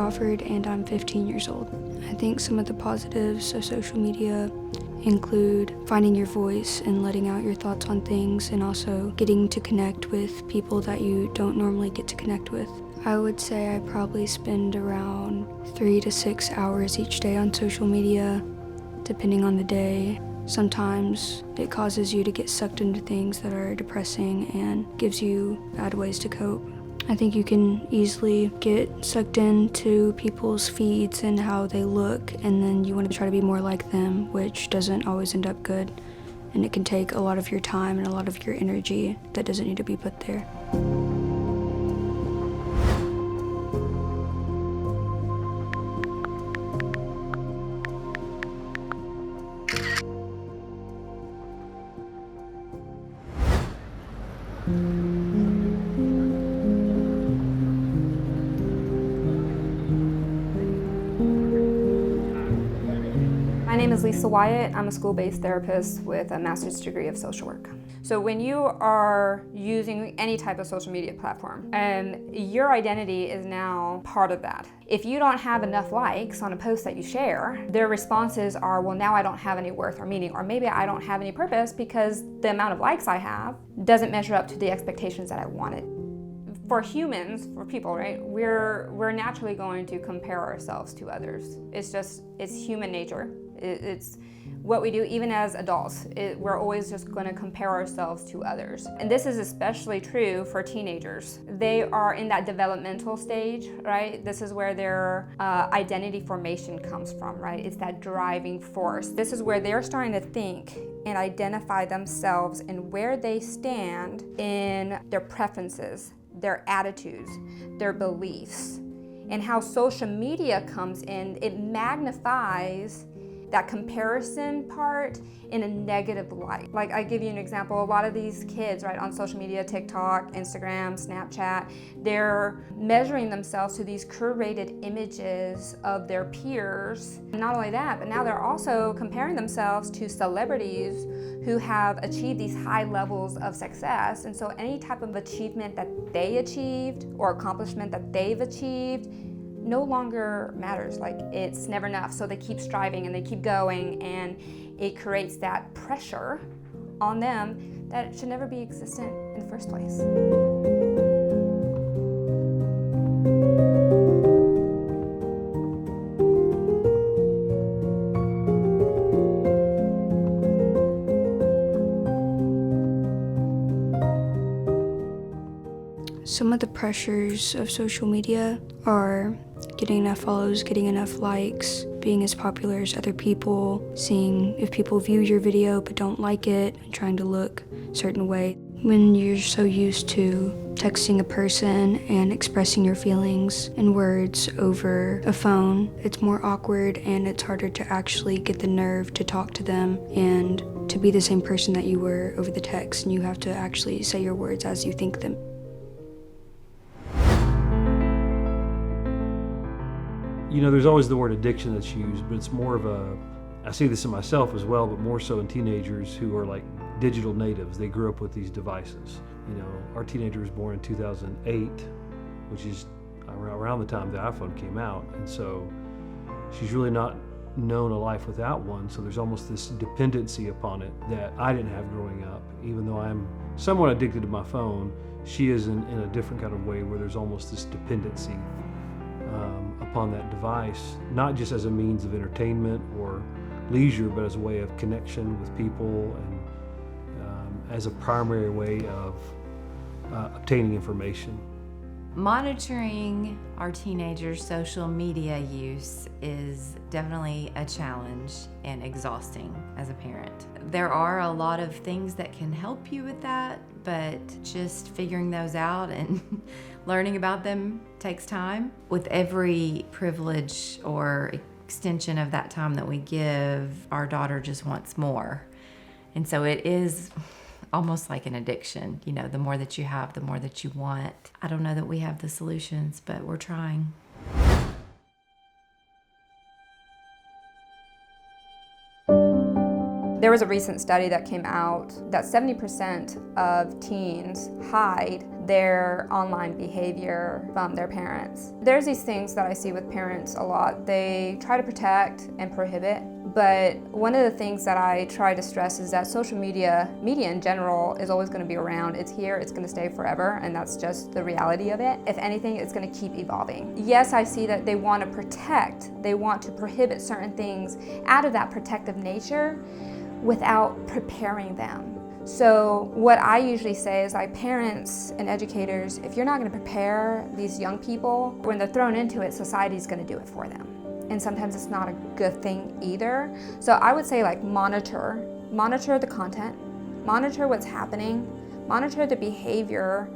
Crawford, and I'm 15 years old. I think some of the positives of social media include finding your voice and letting out your thoughts on things, and also getting to connect with people that you don't normally get to connect with. I would say I probably spend around 3 to 6 hours each day on social media, depending on the day. Sometimes it causes you to get sucked into things that are depressing and gives you bad ways to cope. I think you can easily get sucked into people's feeds and how they look, and then you want to try to be more like them, which doesn't always end up good. And it can take a lot of your time and a lot of your energy that doesn't need to be put there. My name is Lisa Wyatt. I'm a school-based therapist with a master's degree of social work. So when you are using any type of social media platform, your identity is now part of that. If you don't have enough likes on a post that you share, their responses are, well, now I don't have any worth or meaning, or maybe I don't have any purpose because the amount of likes I have doesn't measure up to the expectations that I wanted. For humans, for people, right, we're naturally going to compare ourselves to others. It's human nature. It's what we do even as adults. We're always just going to compare ourselves to others. And this is especially true for teenagers. They are in that developmental stage, right? This is where their identity formation comes from, right? It's that driving force. This is where they're starting to think and identify themselves and where they stand in their preferences, their attitudes, their beliefs. And how social media comes in, it magnifies that comparison part in a negative light. Like, I give you an example, a lot of these kids, right, on social media, TikTok, Instagram, Snapchat, they're measuring themselves to these curated images of their peers. And not only that, but now they're also comparing themselves to celebrities who have achieved these high levels of success. And so any type of achievement that they achieved or accomplishment that they've achieved no longer matters. Like, it's never enough. So they keep striving and they keep going, and it creates that pressure on them that should never be existent in the first place. Some of the pressures of social media are getting enough follows, getting enough likes, being as popular as other people, seeing if people view your video but don't like it, and trying to look a certain way. When you're so used to texting a person and expressing your feelings in words over a phone, it's more awkward and it's harder to actually get the nerve to talk to them and to be the same person that you were over the text, and you have to actually say your words as you think them. You know, there's always the word addiction that's used, but it's more of I see this in myself as well, but more so in teenagers who are like digital natives. They grew up with these devices. You know, our teenager was born in 2008, which is around the time the iPhone came out. And so she's really not known a life without one. So there's almost this dependency upon it that I didn't have growing up. Even though I'm somewhat addicted to my phone, she is in a different kind of way where there's almost this dependency upon that device, not just as a means of entertainment or leisure, but as a way of connection with people and as a primary way of obtaining information. Monitoring our teenagers' social media use is definitely a challenge and exhausting as a parent. There are a lot of things that can help you with that, but just figuring those out and learning about them takes time. With every privilege or extension of that time that we give, our daughter just wants more. And so it is almost like an addiction. You know, the more that you have, the more that you want. I don't know that we have the solutions, but we're trying. There was a recent study that came out that 70% of teens hide their online behavior from their parents. There's these things that I see with parents a lot. They try to protect and prohibit, but one of the things that I try to stress is that social media in general, is always going to be around. It's here, it's going to stay forever, and that's just the reality of it. If anything, it's going to keep evolving. Yes, I see that they want to protect, they want to prohibit certain things out of that protective nature without preparing them. So what I usually say is, like, parents and educators, if you're not going to prepare these young people, when they're thrown into it, society's going to do it for them. And sometimes it's not a good thing either. So I would say, like, monitor the content, monitor what's happening, monitor the behavior,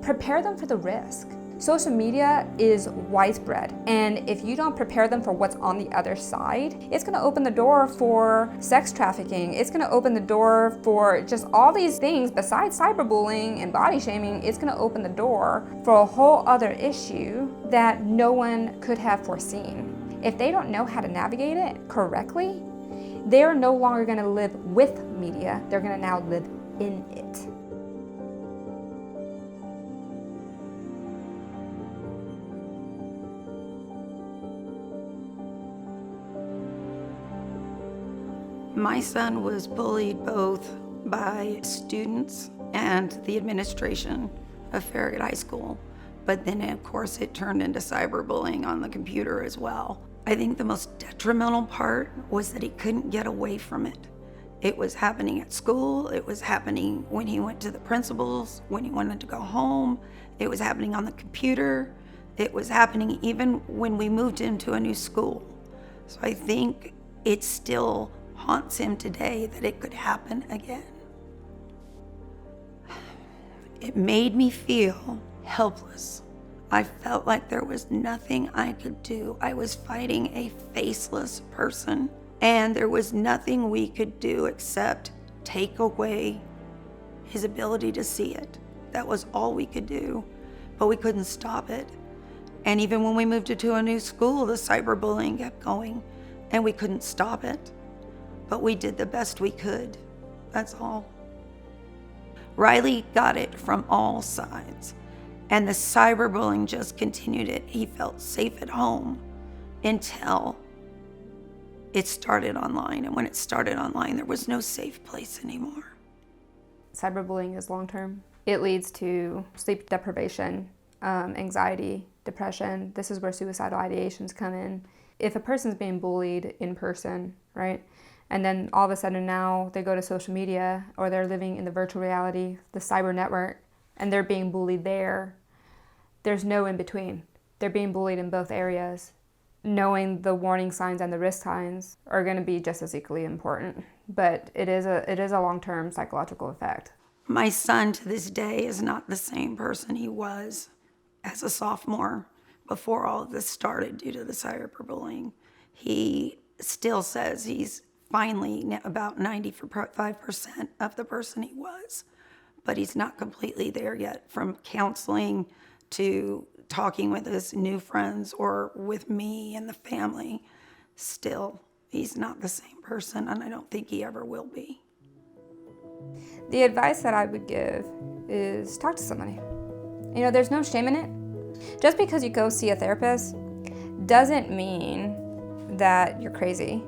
prepare them for the risk. Social media is widespread, and if you don't prepare them for what's on the other side, it's going to open the door for sex trafficking. It's going to open the door for just all these things besides cyberbullying and body shaming. It's going to open the door for a whole other issue that no one could have foreseen. If they don't know how to navigate it correctly, they're no longer going to live with media. They're going to now live in it. My son was bullied both by students and the administration of Farragut High School, but then of course it turned into cyberbullying on the computer as well. I think the most detrimental part was that he couldn't get away from it. It was happening at school, it was happening when he went to the principal's, when he wanted to go home, it was happening on the computer, it was happening even when we moved into a new school. So I think it still haunts him today that it could happen again. It made me feel helpless. I felt like there was nothing I could do. I was fighting a faceless person, and there was nothing we could do except take away his ability to see it. That was all we could do, but we couldn't stop it. And even when we moved into a new school, the cyberbullying kept going, and we couldn't stop it. But we did the best we could, that's all. Riley got it from all sides, and the cyberbullying just continued it. He felt safe at home until it started online, and when it started online, there was no safe place anymore. Cyberbullying is long-term. It leads to sleep deprivation, anxiety, depression. This is where suicidal ideations come in. If a person's being bullied in person, right, and then all of a sudden now they go to social media, or they're living in the virtual reality, the cyber network, and they're being bullied there, there's no in between. They're being bullied in both areas. Knowing the warning signs and the risk signs are going to be just as equally important, but it is a long-term psychological effect. My son to this day is not the same person he was as a sophomore before all of this started due to the cyberbullying. He still says he's finally about 95% of the person he was, but he's not completely there yet, from counseling to talking with his new friends or with me and the family. Still, he's not the same person, and I don't think he ever will be. The advice that I would give is talk to somebody. You know, there's no shame in it. Just because you go see a therapist doesn't mean that you're crazy.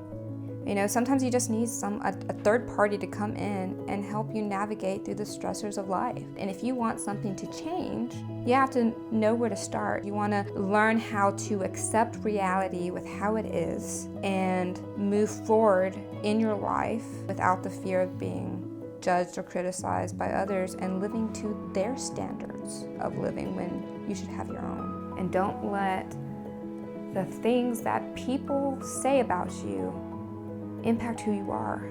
You know, sometimes you just need a third party to come in and help you navigate through the stressors of life. And if you want something to change, you have to know where to start. You want to learn how to accept reality with how it is and move forward in your life without the fear of being judged or criticized by others, and living to their standards of living when you should have your own. And don't let the things that people say about you impact who you are,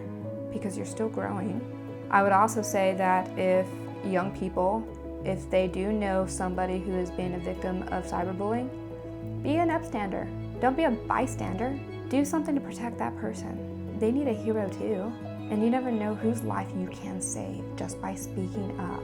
because you're still growing. I would also say that if young people, if they do know somebody who has been a victim of cyberbullying, be an upstander. Don't be a bystander. Do something to protect that person. They need a hero too, and you never know whose life you can save just by speaking up.